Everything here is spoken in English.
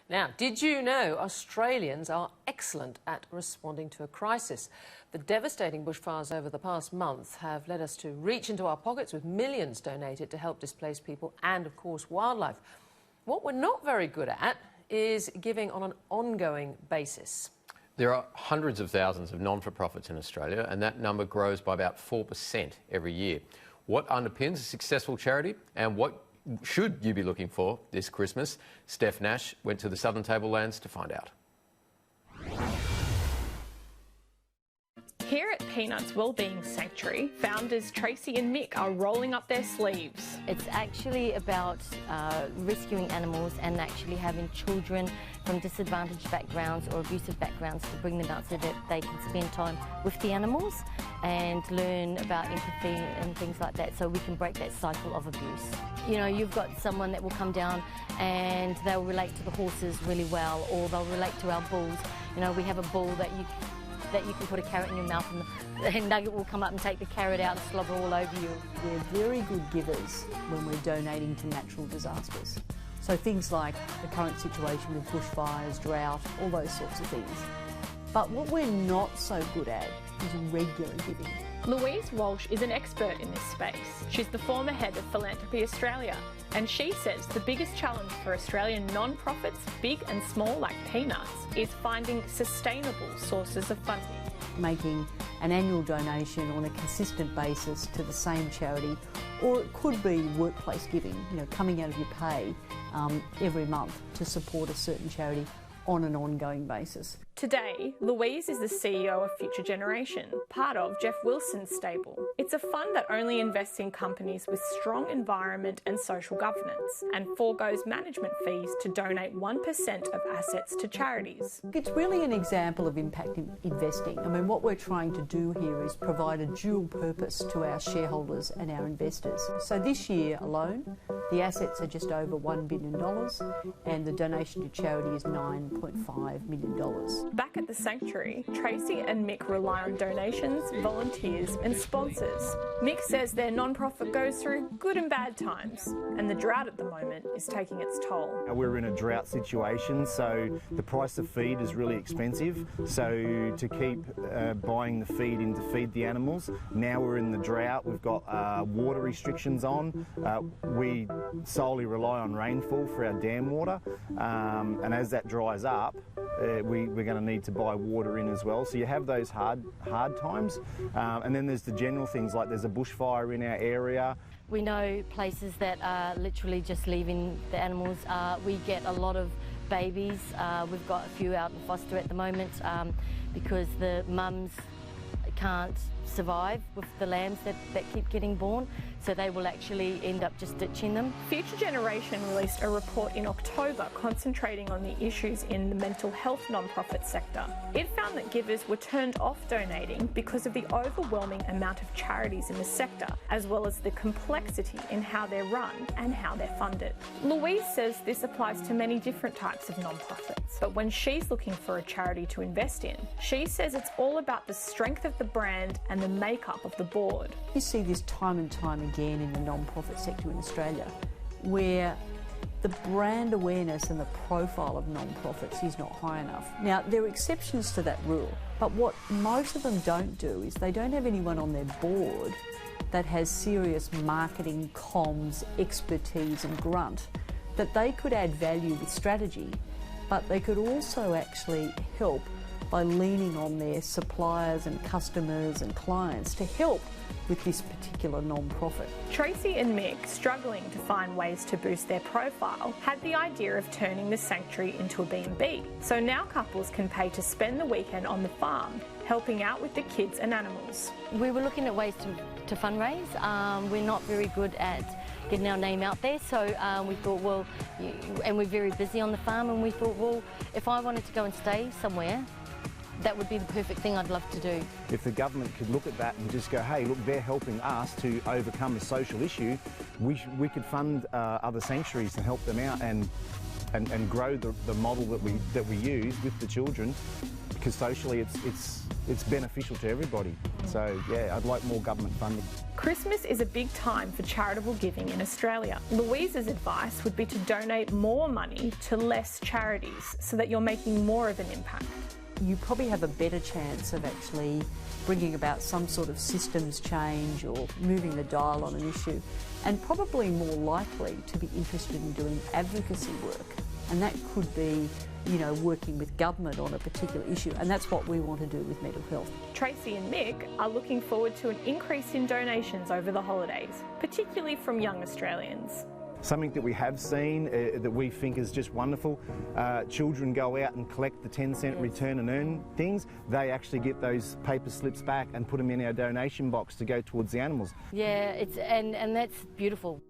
Now, did you know Australians are excellent at responding to a crisis? The devastating bushfires over the past month have led us to reach into our pockets with millions donated to help displaced people and, of course, wildlife. What we're not very good at is giving on an ongoing basis. There are hundreds of thousands of non-for-profits in Australia, and that number grows by about 4% every year. What underpins a successful charity, and what should you be looking for this Christmas? Steph Nash went to the Southern Tablelands to find out. Here at Peanuts Wellbeing Sanctuary, founders Tracy and Mick are rolling up their sleeves. It's actually about rescuing animals and actually having children from disadvantaged backgrounds or abusive backgrounds to bring them out so that they can spend time with the animals and learn about empathy and things like that, so we can break that cycle of abuse. You know, you've got someone that will come down and they'll relate to the horses really well, or they'll relate to our bulls. You know, we have a bull that you can put a carrot in your mouth and Nugget will come up and take the carrot out and slobber all over you. We're very good givers when we're donating to natural disasters. So things like the current situation with bushfires, drought, all those sorts of things. But what we're not so good at is regular giving. Louise Walsh is an expert in this space. She's the former head of Philanthropy Australia, and she says the biggest challenge for Australian non-profits, big and small like Peanuts, is finding sustainable sources of funding. Making an annual donation on a consistent basis to the same charity, or it could be workplace giving, you know, coming out of your pay every month to support a certain charity on an ongoing basis. Today, Louise is the CEO of Future Generation, part of Jeff Wilson's stable. It's a fund that only invests in companies with strong environment and social governance and forgoes management fees to donate 1% of assets to charities. It's really an example of impact investing. I mean, what we're trying to do here is provide a dual purpose to our shareholders and our investors. So this year alone, the assets are just over $1 billion and the donation to charity is $9.5 million. Back at the sanctuary, Tracy and Mick rely on donations, volunteers and sponsors. Mick says their non-profit goes through good and bad times, and the drought at the moment is taking its toll. We're in a drought situation, so the price of feed is really expensive. So to keep buying the feed in to feed the animals, now we're in the drought, we've got water restrictions on. We solely rely on rainfall for our dam water, and as that dries up, we're going to need to buy water in as well. So you have those hard times, and then there's the general things like there's a bushfire in our area. We know places that are literally just leaving the animals. We get a lot of babies. We've got a few out in foster at the moment because the mums can't survive with the lambs that keep getting born, so they will actually end up just ditching them. Future Generation released a report in October concentrating on the issues in the mental health non-profit sector. It found that givers were turned off donating because of the overwhelming amount of charities in the sector, as well as the complexity in how they're run and how they're funded. Louise says this applies to many different types of non-profits, but when she's looking for a charity to invest in, she says it's all about the strength of the brand and the makeup of the board. You see this time and time again in the non-profit sector in Australia, where the brand awareness and the profile of non-profits is not high enough. Now, there are exceptions to that rule, but what most of them don't do is they don't have anyone on their board that has serious marketing, comms, expertise and grunt, that they could add value with strategy, but they could also actually help by leaning on their suppliers and customers and clients to help with this particular non-profit. Tracy and Mick, struggling to find ways to boost their profile, had the idea of turning the sanctuary into a B&B. So now couples can pay to spend the weekend on the farm, helping out with the kids and animals. We were looking at ways to fundraise. We're not very good at getting our name out there, so we thought, well, and we're very busy on the farm, and we thought, well, if I wanted to go and stay somewhere, that would be the perfect thing I'd love to do. If the government could look at that and just go, hey, look, they're helping us to overcome a social issue, we could fund other sanctuaries and help them out and grow the model that we use with the children because socially it's beneficial to everybody. So yeah, I'd like more government funding. Christmas is a big time for charitable giving in Australia. Louise's advice would be to donate more money to less charities so that you're making more of an impact. You probably have a better chance of actually bringing about some sort of systems change or moving the dial on an issue, and probably more likely to be interested in doing advocacy work. And that could be, you know, working with government on a particular issue, and that's what we want to do with mental health. Tracy and Mick are looking forward to an increase in donations over the holidays, particularly from young Australians. Something that we have seen that we think is just wonderful, children go out and collect the 10-cent return and earn things. They actually get those paper slips back and put them in our donation box to go towards the animals. Yeah, and that's beautiful.